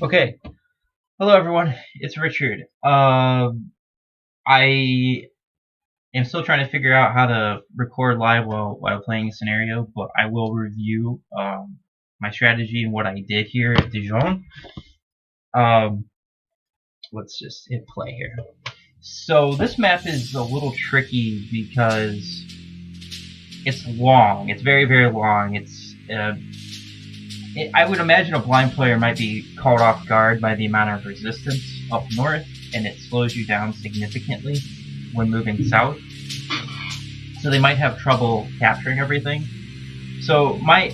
Okay. Hello, everyone. It's Richard. I am still trying to figure out how to record live while playing a scenario, but I will review my strategy and what I did here at Dijon. Um, let's just hit play here. So this map is a little tricky because it's long. It's very, very long. I would imagine a blind player might be caught off guard by the amount of resistance up north, and it slows you down significantly when moving south. So they might have trouble capturing everything. So my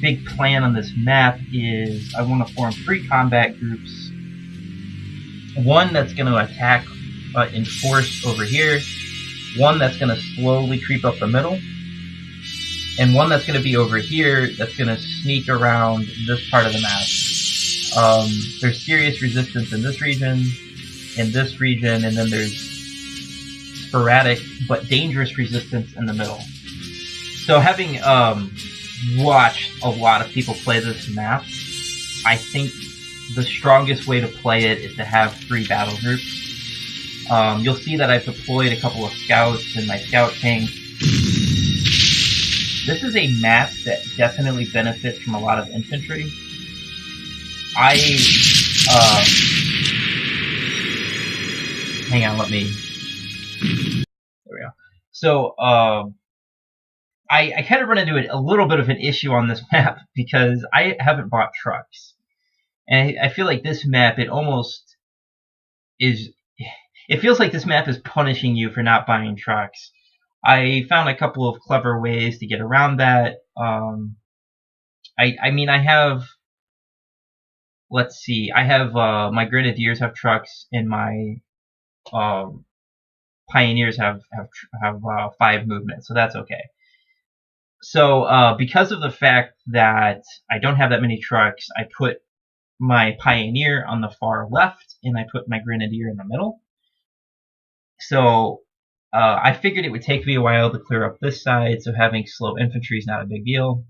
big plan on this map is I want to form 3 combat groups. One that's going to attack in force over here, one that's going to slowly creep up the middle, and one that's going to be over here that's going to sneak around this part of the map. There's serious resistance in this region, and then there's sporadic but dangerous resistance in the middle. So having watched a lot of people play this map, I think the strongest way to play it is to have 3 battle groups. You'll see that I've deployed a couple of scouts in my scout tank. This is a map that definitely benefits from a lot of infantry. Hang on, there we go. So, I kind of run into a little bit of an issue on this map because I haven't bought trucks. And I feel like this map, it feels like this map is punishing you for not buying trucks. I found a couple of clever ways to get around that. I have, let's see, my Grenadiers have trucks, and my Pioneers have 5 movement, so that's okay. So because of the fact that I don't have that many trucks, I put my Pioneer on the far left, and I put my Grenadier in the middle. So I figured it would take me a while to clear up this side, so having slow infantry is not a big deal.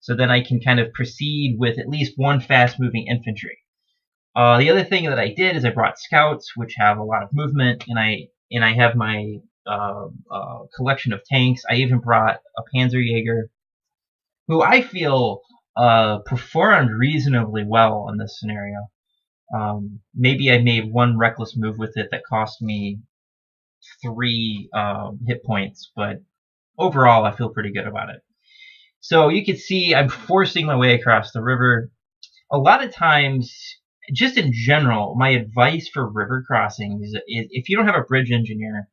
So then I can kind of proceed with at least 1 fast-moving infantry. The other thing that I did is I brought scouts, which have a lot of movement, and I have my collection of tanks. I even brought a Panzer Jaeger, who I feel performed reasonably well in this scenario. Maybe I made 1 reckless move with it that cost me 3 hit points, but overall I feel pretty good about it. So you can see I'm forcing my way across the river. A lot of times, just in general, my advice for river crossings is if you don't have a bridge engineer,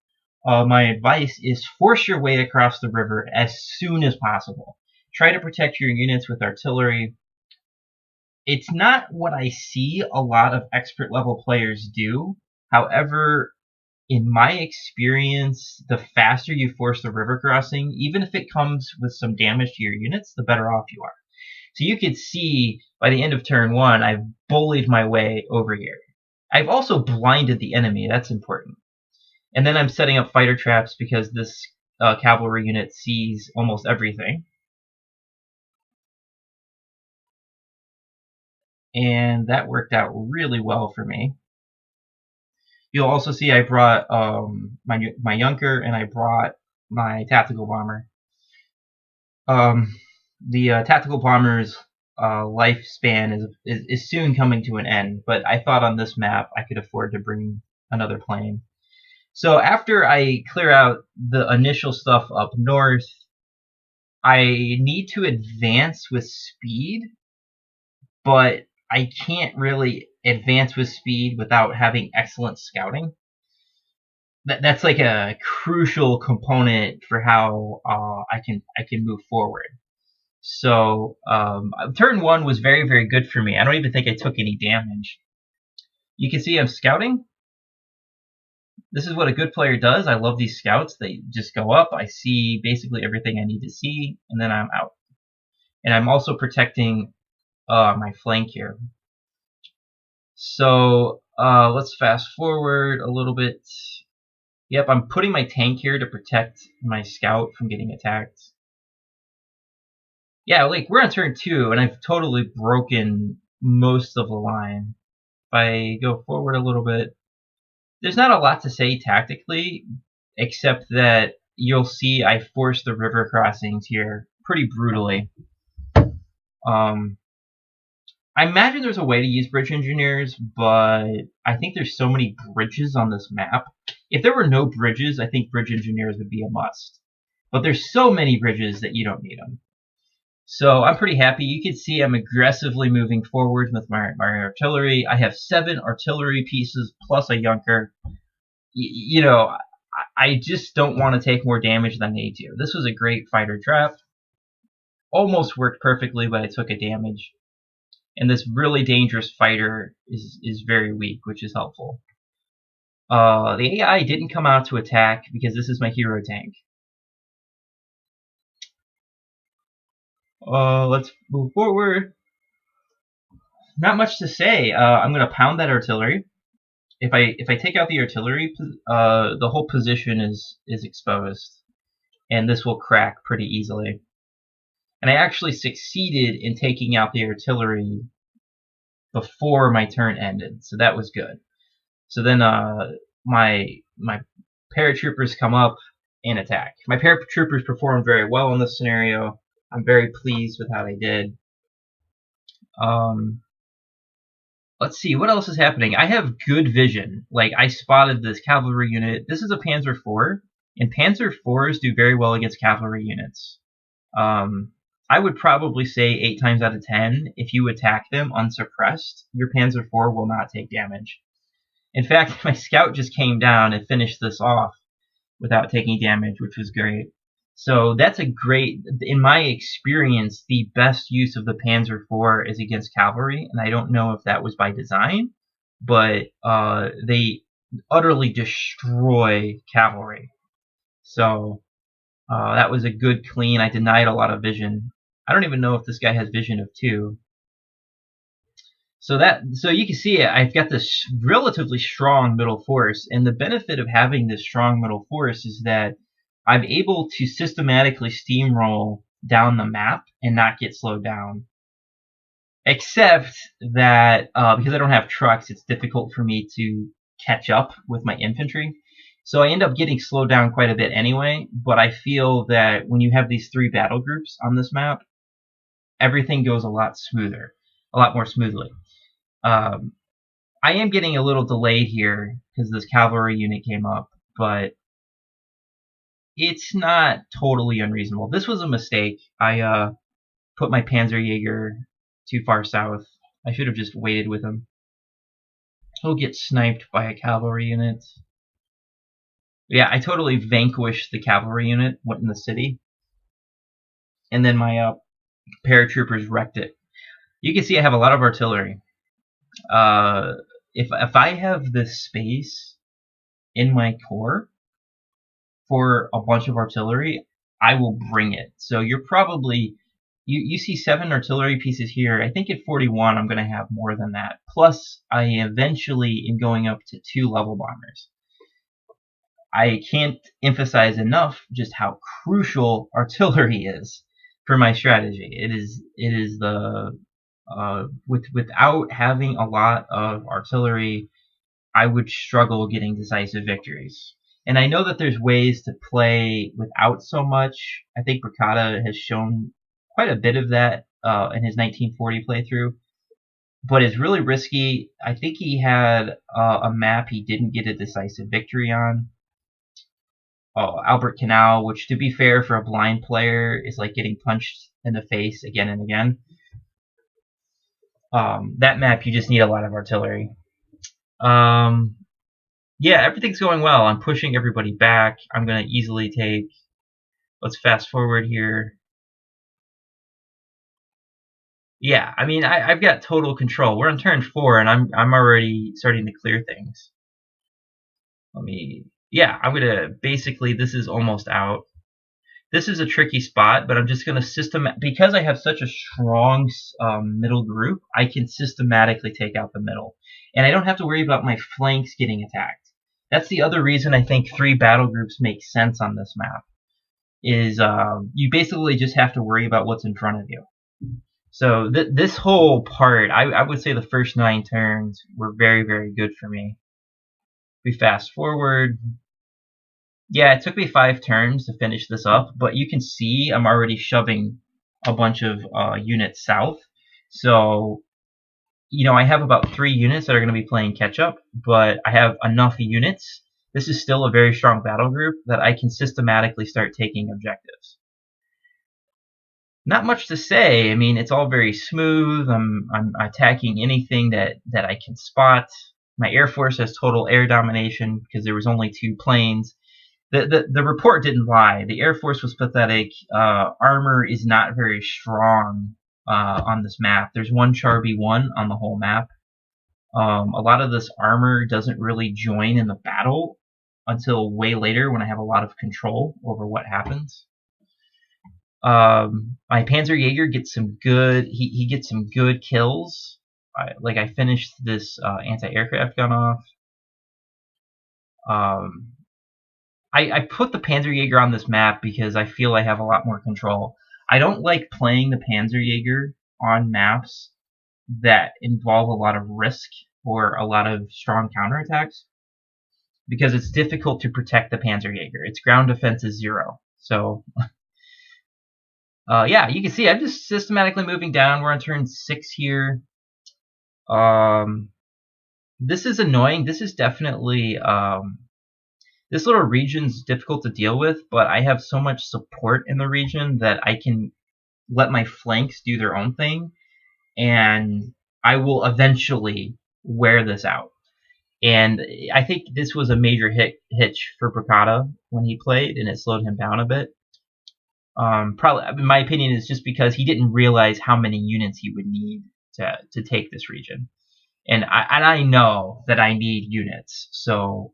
my advice is force your way across the river as soon as possible. Try to protect your units with artillery. It's not what I see a lot of expert level players do. However, in my experience, the faster you force the river crossing, even if it comes with some damage to your units, the better off you are. So you could see by the end of turn 1, I've bullied my way over here. I've also blinded the enemy. That's important. And then I'm setting up fighter traps because this cavalry unit sees almost everything. And that worked out really well for me. You'll also see I brought my Junker, and I brought my tactical bomber. The tactical bomber's lifespan is soon coming to an end, but I thought on this map I could afford to bring another plane. So after I clear out the initial stuff up north, I need to advance with speed, but I can't really advance with speed without having excellent scouting. That's like a crucial component for how I can move forward. So turn 1 was very, very good for me. I don't even think I took any damage. You can see I'm scouting. This is what a good player does. I love these scouts. They just go up. I see basically everything I need to see, and then I'm out. And I'm also protecting my flank here. So let's fast forward a little bit. Yep, I'm putting my tank here to protect my scout from getting attacked. Yeah, like we're on turn 2, and I've totally broken most of the line. I go forward a little bit, there's not a lot to say tactically, except that you'll see I force the river crossings here pretty brutally. I imagine there's a way to use bridge engineers, but I think there's so many bridges on this map. If there were no bridges, I think bridge engineers would be a must. But there's so many bridges that you don't need them. So I'm pretty happy. You can see I'm aggressively moving forward with my artillery. I have 7 artillery pieces plus a Junker. You know, I just don't want to take more damage than I need to. This was a great fighter trap. Almost worked perfectly, but I took a damage. And this really dangerous fighter is very weak, which is helpful. The AI didn't come out to attack because this is my hero tank. Let's move forward. Not much to say. I'm going to pound that artillery. If I take out the artillery, the whole position is exposed, and this will crack pretty easily. And I actually succeeded in taking out the artillery before my turn ended, so that was good. So then my paratroopers come up and attack. My paratroopers performed very well in this scenario. I'm very pleased with how they did. Let's see, what else is happening? I have good vision. Like, I spotted this cavalry unit. This is a Panzer IV, and Panzer IVs do very well against cavalry units. I would probably say 8 times out of 10, if you attack them unsuppressed, your Panzer IV will not take damage. In fact, my scout just came down and finished this off without taking damage, which was great. So that's a great, in my experience, the best use of the Panzer IV is against cavalry, and I don't know if that was by design, but they utterly destroy cavalry. So that was a good clean. I denied a lot of vision. I don't even know if this guy has vision of 2. So you can see I've got this relatively strong middle force, and the benefit of having this strong middle force is that I'm able to systematically steamroll down the map and not get slowed down. Except that because I don't have trucks, it's difficult for me to catch up with my infantry. So I end up getting slowed down quite a bit anyway, but I feel that when you have these 3 battle groups on this map, everything goes a lot smoother, a lot more smoothly. I am getting a little delayed here because this cavalry unit came up, but it's not totally unreasonable. This was a mistake. I put my Panzerjäger too far south. I should have just waited with him. He'll get sniped by a cavalry unit. Yeah, I totally vanquished the cavalry unit, went in the city, and then my paratroopers wrecked it. You can see I have a lot of artillery. If I have this space in my core for a bunch of artillery, I will bring it. So you're probably, you see 7 artillery pieces here. I think at 41 I'm going to have more than that. Plus, I eventually am going up to 2 level bombers. I can't emphasize enough just how crucial artillery is for my strategy. It is the without having a lot of artillery, I would struggle getting decisive victories. And I know that there's ways to play without so much. I think Bricata has shown quite a bit of that in his 1940 playthrough, but it's really risky. I think he had a map he didn't get a decisive victory on. Albert Canal, which, to be fair, for a blind player is like getting punched in the face again and again. That map, you just need a lot of artillery. Yeah, everything's going well. I'm pushing everybody back. I'm going to easily take... Let's fast forward here. Yeah, I mean, I've got total control. We're on turn 4, and I'm already starting to clear things. Yeah, I'm going to... Basically, this is almost out. This is a tricky spot, but I'm just going to because I have such a strong middle group, I can systematically take out the middle. And I don't have to worry about my flanks getting attacked. That's the other reason I think 3 battle groups make sense on this map. Is you basically just have to worry about what's in front of you. So this whole part, I would say the first 9 turns were very, very good for me. We fast forward. Yeah, it took me 5 turns to finish this up, but you can see I'm already shoving a bunch of units south. So, you know, I have about 3 units that are going to be playing catch up, but I have enough units. This is still a very strong battle group that I can systematically start taking objectives. Not much to say. I mean, it's all very smooth. I'm attacking anything that I can spot. My Air Force has total air domination because there was only 2 planes. The report didn't lie. The Air Force was pathetic. Armor is not very strong on this map. There's 1 Char B1 on the whole map. A lot of this armor doesn't really join in the battle until way later when I have a lot of control over what happens. My Panzer gets some good. He gets some good kills. I finished this anti-aircraft gun off. I put the Panzer on this map because I feel I have a lot more control. I don't like playing the Panzer on maps that involve a lot of risk or a lot of strong counterattacks because it's difficult to protect the Panzer Its ground defense is 0. So, yeah, you can see I'm just systematically moving down. We're on turn 6 here. This is annoying. This is definitely this little region's difficult to deal with, but I have so much support in the region that I can let my flanks do their own thing, and I will eventually wear this out. And I think this was a major hitch for Bracada when he played, and it slowed him down a bit. Probably, in my opinion, is just because he didn't realize how many units he would need to take this region. And I know that I need units, so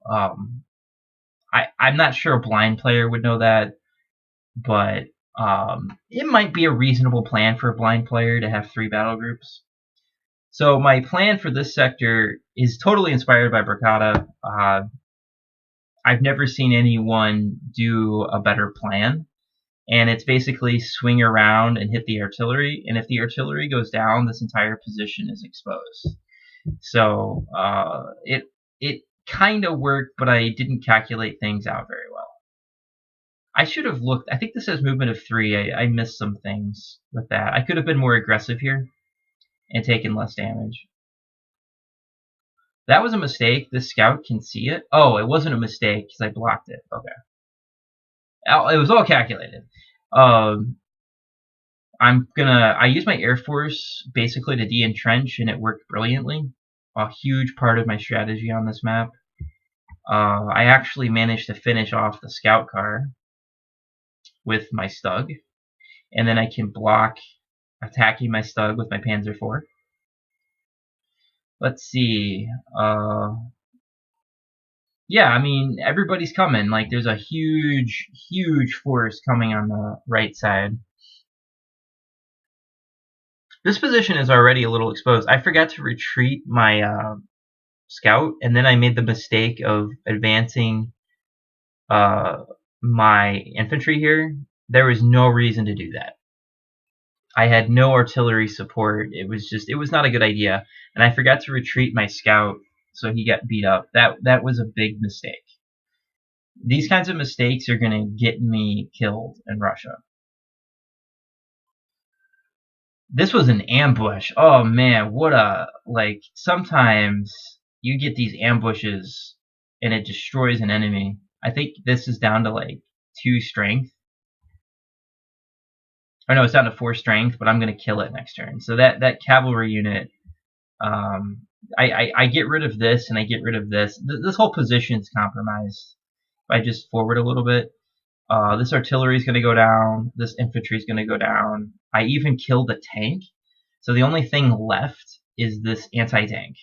I'm not sure a blind player would know that, but it might be a reasonable plan for a blind player to have 3 battle groups. So my plan for this sector is totally inspired by Bracada. I've never seen anyone do a better plan, and it's basically swing around and hit the artillery, and if the artillery goes down, this entire position is exposed. So it kind of worked, but I didn't calculate things out very well. I should have looked. I think this has movement of 3. I missed some things with that. I could have been more aggressive here and taken less damage. That was a mistake. This scout can see it. Oh, it wasn't a mistake because I blocked it. Okay. It was all calculated. I use my Air Force basically to de-entrench, and it worked brilliantly. A huge part of my strategy on this map. I actually managed to finish off the scout car with my Stug, and then I can block attacking my Stug with my Panzer IV. Let's see. Yeah, I mean, everybody's coming. Like, there's a huge, huge force coming on the right side. This position is already a little exposed. I forgot to retreat my scout, and then I made the mistake of advancing my infantry here. There was no reason to do that. I had no artillery support. It was not a good idea, and I forgot to retreat my scout, so he got beat up. That was a big mistake. These kinds of mistakes are gonna get me killed in Russia. This was an ambush. Oh man, what a, like, sometimes you get these ambushes and it destroys an enemy. I think this is down to like 2 strength. Oh no, it's down to 4 strength, but I'm gonna kill it next turn. So that cavalry unit, I get rid of this and I get rid of this. This whole position is compromised. If I just forward a little bit, this artillery is gonna go down. This infantry is gonna go down. I even killed a tank. So the only thing left is this anti-tank.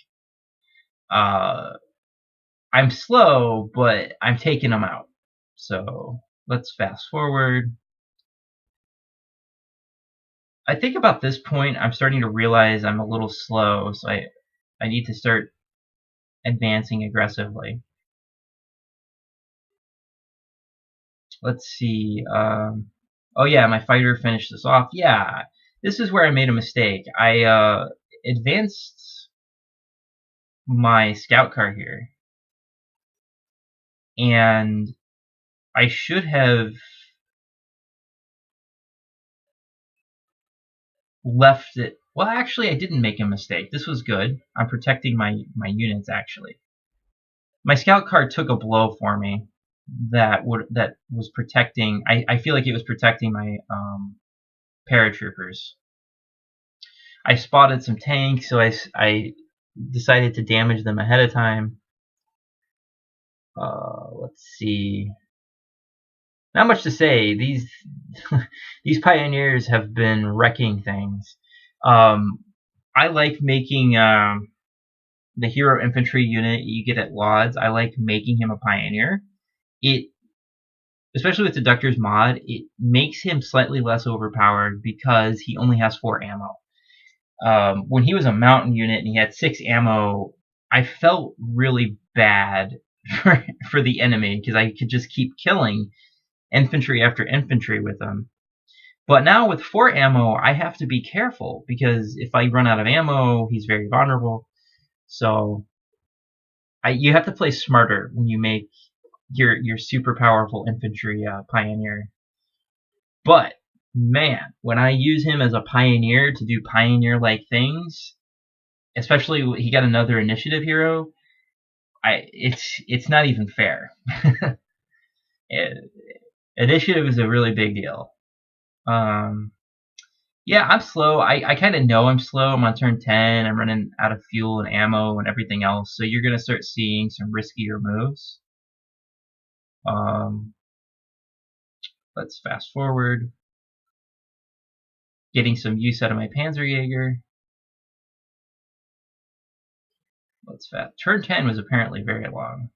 I'm slow, but I'm taking them out. So let's fast forward. I think about this point, I'm starting to realize I'm a little slow, so I need to start advancing aggressively. Let's see. Oh yeah, my fighter finished this off. Yeah, This is where I made a mistake. I advanced my scout car here, and I should have left it. Well, actually, I didn't make a mistake. This was good. I'm protecting my units, actually. My scout car took a blow for me that was protecting. I feel like it was protecting my paratroopers. I spotted some tanks, so I decided to damage them ahead of time. Let's see. Not much to say. These these pioneers have been wrecking things. I like making the hero infantry unit you get at Lodz. I like making him a pioneer. It, especially with Deductor's mod, it makes him slightly less overpowered because he only has 4 ammo. When he was a mountain unit and he had 6 ammo, I felt really bad for the enemy because I could just keep killing infantry after infantry with him. But now with 4 ammo, I have to be careful because if I run out of ammo, he's very vulnerable. So you have to play smarter when you make your super powerful infantry pioneer. But man, when I use him as a pioneer to do pioneer-like things, especially he got another initiative hero, it's not even fair. Initiative is a really big deal. Yeah, I'm slow. I kind of know I'm slow. I'm on turn 10. I'm running out of fuel and ammo and everything else. So you're going to start seeing some riskier moves. Let's fast forward. Getting some use out of my Panzerjäger. Let's fast. Turn 10 was apparently very long.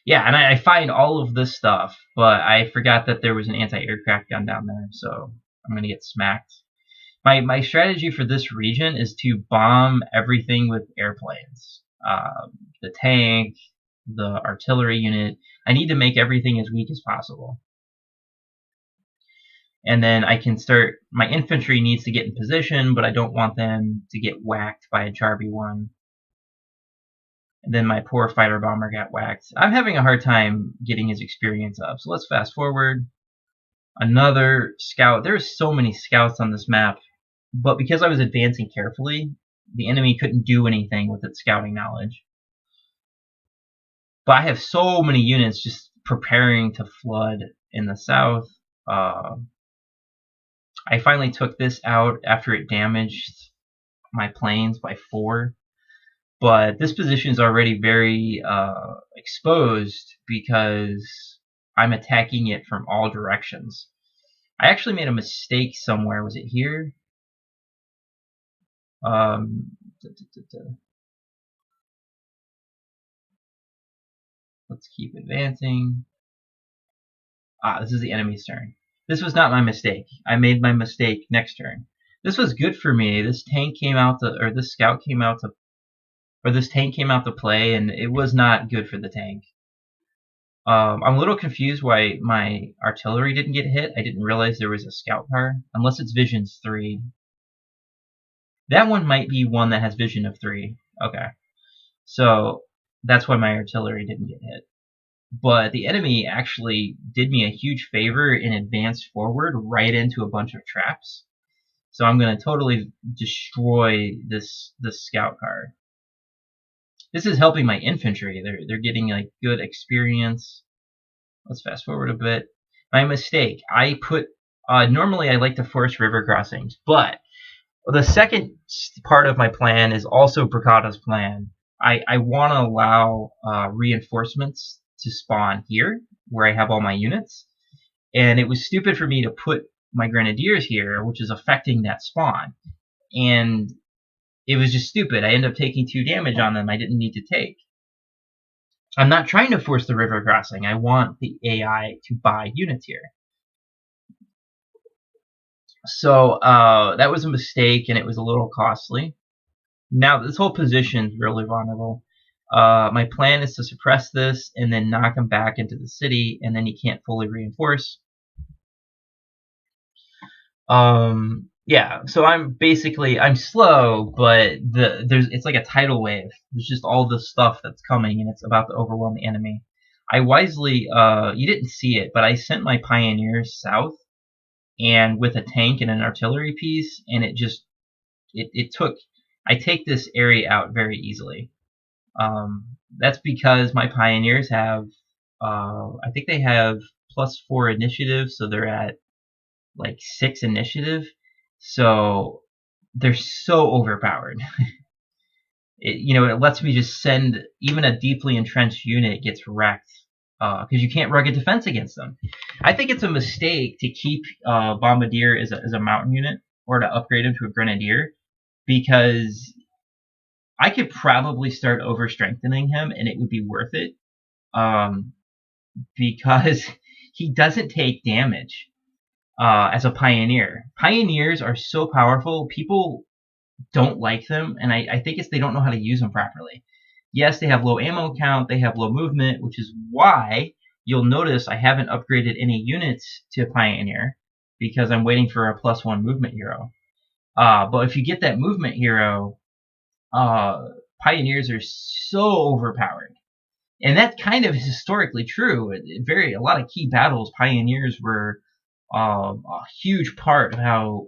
Yeah, and I find all of this stuff, but I forgot that there was an anti-aircraft gun down there, so I'm going to get smacked. My strategy for this region is to bomb everything with airplanes. The tank, the artillery unit. I need to make everything as weak as possible. And then I can start, my infantry needs to get in position, but I don't want them to get whacked by a Charby 1. And then my poor fighter bomber got whacked. I'm having a hard time getting his experience up. So let's fast forward. Another scout. There's so many scouts on this map. But because I was advancing carefully, the enemy couldn't do anything with its scouting knowledge. But I have so many units just preparing to flood in the south. I finally took this out after it damaged my planes by 4. But this position is already very exposed because I'm attacking it from all directions. I actually made a mistake somewhere. Was it here? Let's keep advancing. This is the enemy's turn. This was not my mistake. I made my mistake next turn. This was good for me. This tank came out to, or this scout came out to, or this tank came out to play, and it was not good for the tank. I'm a little confused why my artillery didn't get hit. I didn't realize there was a scout car, unless it's Visions 3. That one might be one that has Vision of 3. Okay. So that's why my artillery didn't get hit. But the enemy actually did me a huge favor and advanced forward right into a bunch of traps. So I'm going to totally destroy this scout car. This is helping my infantry. They're getting like good experience. Let's fast forward a bit. My mistake. I put normally I like to force river crossings, but the second part of my plan is also Brigada's plan. I want to allow reinforcements to spawn here, where I have all my units. And it was stupid for me to put my grenadiers here, which is affecting that spawn. And it was just stupid. I ended up taking 2 damage on them I didn't need to take. I'm not trying to force the river crossing. I want the AI to buy units here. So that was a mistake, and it was a little costly. Now this whole position is really vulnerable. My plan is to suppress this and then knock him back into the city, and then he can't fully reinforce. Yeah, so I'm slow, but it's like a tidal wave. There's just all this stuff that's coming, and it's about to overwhelm the enemy. I wisely, you didn't see it, but I sent my pioneers south, and with a tank and an artillery piece, and it took. I take this area out very easily. That's because my pioneers have, I think they have +4 initiative, so they're at like 6 initiative. So they're so overpowered. It lets me just send even a deeply entrenched unit gets wrecked because you can't rugged defense against them. I think it's a mistake to keep Bombardier as a mountain unit or to upgrade him to a grenadier because I could probably start over strengthening him and it would be worth it um, because he doesn't take damage as a pioneer. Pioneers are so powerful. People don't like them, and I think it's they don't know how to use them properly. Yes, they have low ammo count, they have low movement, which is why you'll notice I haven't upgraded any units to Pioneer because I'm waiting for a +1 movement hero. But if you get that movement hero, Pioneers are so overpowered. And that kind of is historically true. A lot of key battles, Pioneers were a huge part of how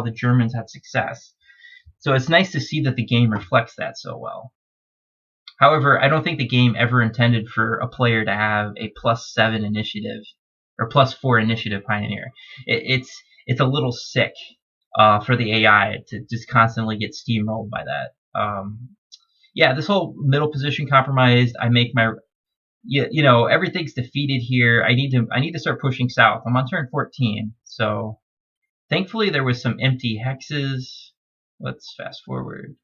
the Germans had success. So it's nice to see that the game reflects that so well. However, I don't think the game ever intended for a player to have a +7 initiative or +4 initiative pioneer. It's a little sick for the AI to just constantly get steamrolled by that. Yeah, this whole middle position compromised. I make my everything's defeated here. I need to start pushing south. I'm on turn 14, so thankfully there was some empty hexes. Let's fast forward.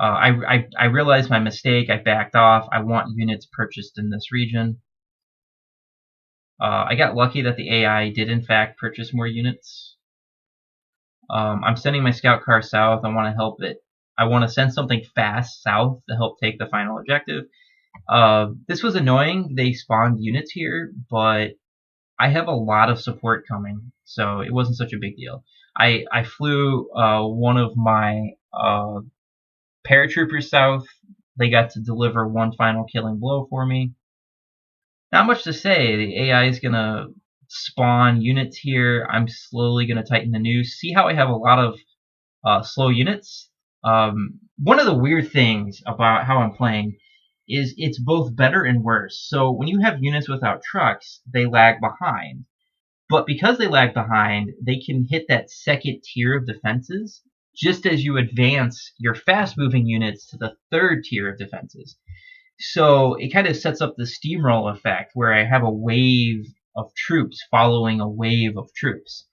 I realized my mistake. I backed off. I want units purchased in this region. I got lucky that the AI did in fact purchase more units. I'm sending my scout car south. I want to help it. I want to send something fast south to help take the final objective. This was annoying. They spawned units here, but I have a lot of support coming, so it wasn't such a big deal. I flew one of my paratroopers south. They got to deliver one final killing blow for me. Not much to say. The AI is going to spawn units here. I'm slowly going to tighten the noose. See how I have a lot of slow units? One of the weird things about how I'm playing is it's both better and worse. So when you have units without trucks, they lag behind. But because they lag behind, they can hit that second tier of defenses just as you advance your fast-moving units to the third tier of defenses. So it kind of sets up the steamroll effect where I have a wave of troops following a wave of troops.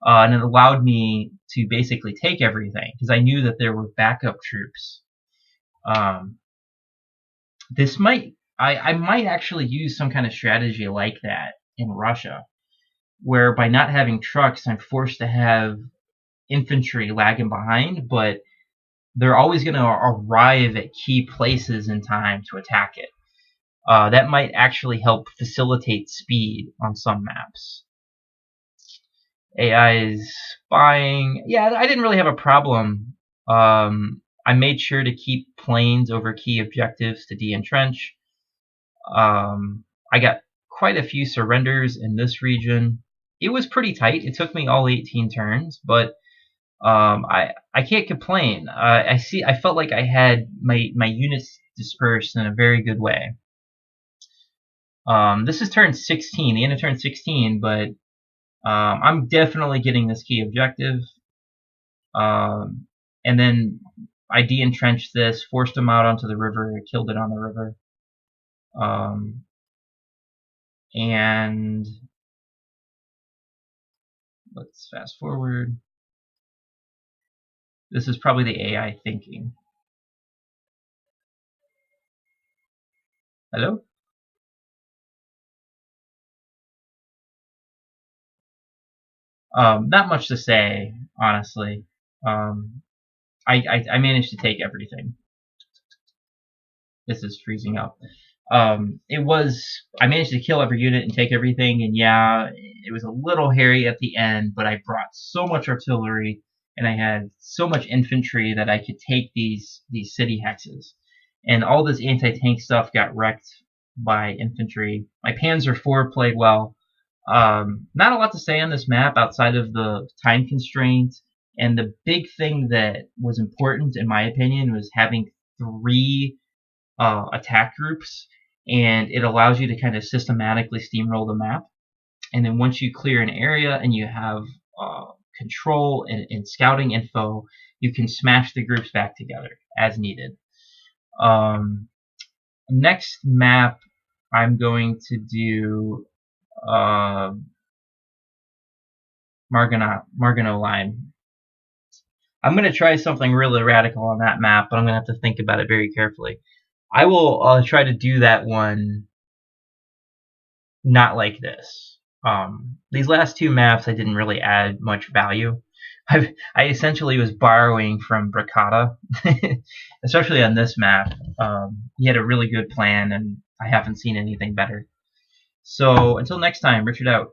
And it allowed me to basically take everything because I knew that there were backup troops. I might actually use some kind of strategy like that in Russia, where by not having trucks, I'm forced to have infantry lagging behind, but they're always going to arrive at key places in time to attack it. That might actually help facilitate speed on some maps. AI is spying. Yeah, I didn't really have a problem. I made sure to keep planes over key objectives to de-entrench. I got quite a few surrenders in this region. It was pretty tight. It took me all 18 turns, but I can't complain. I felt like I had my units dispersed in a very good way. This is turn 16, the end of turn 16, but I'm definitely getting this key objective. And then I de-entrenched this, forced them out onto the river, killed it on the river. And let's fast forward. This is probably the AI thinking. Hello? Not much to say, honestly. I managed to take everything. This is freezing up. I managed to kill every unit and take everything, and yeah, it was a little hairy at the end, but I brought so much artillery and I had so much infantry that I could take these city hexes. And all this anti-tank stuff got wrecked by infantry. My Panzer IV played well. Not a lot to say on this map outside of the time constraint. And the big thing that was important, in my opinion, was having 3 attack groups, and it allows you to kind of systematically steamroll the map. And then once you clear an area and you have control and scouting info, you can smash the groups back together as needed. Next map, I'm going to do Margano Line. I'm going to try something really radical on that map, but I'm going to have to think about it very carefully. I will try to do that one not like this. These last 2 maps, I didn't really add much value. I essentially was borrowing from Bracata, especially on this map. He had a really good plan, and I haven't seen anything better. So until next time, Richard out.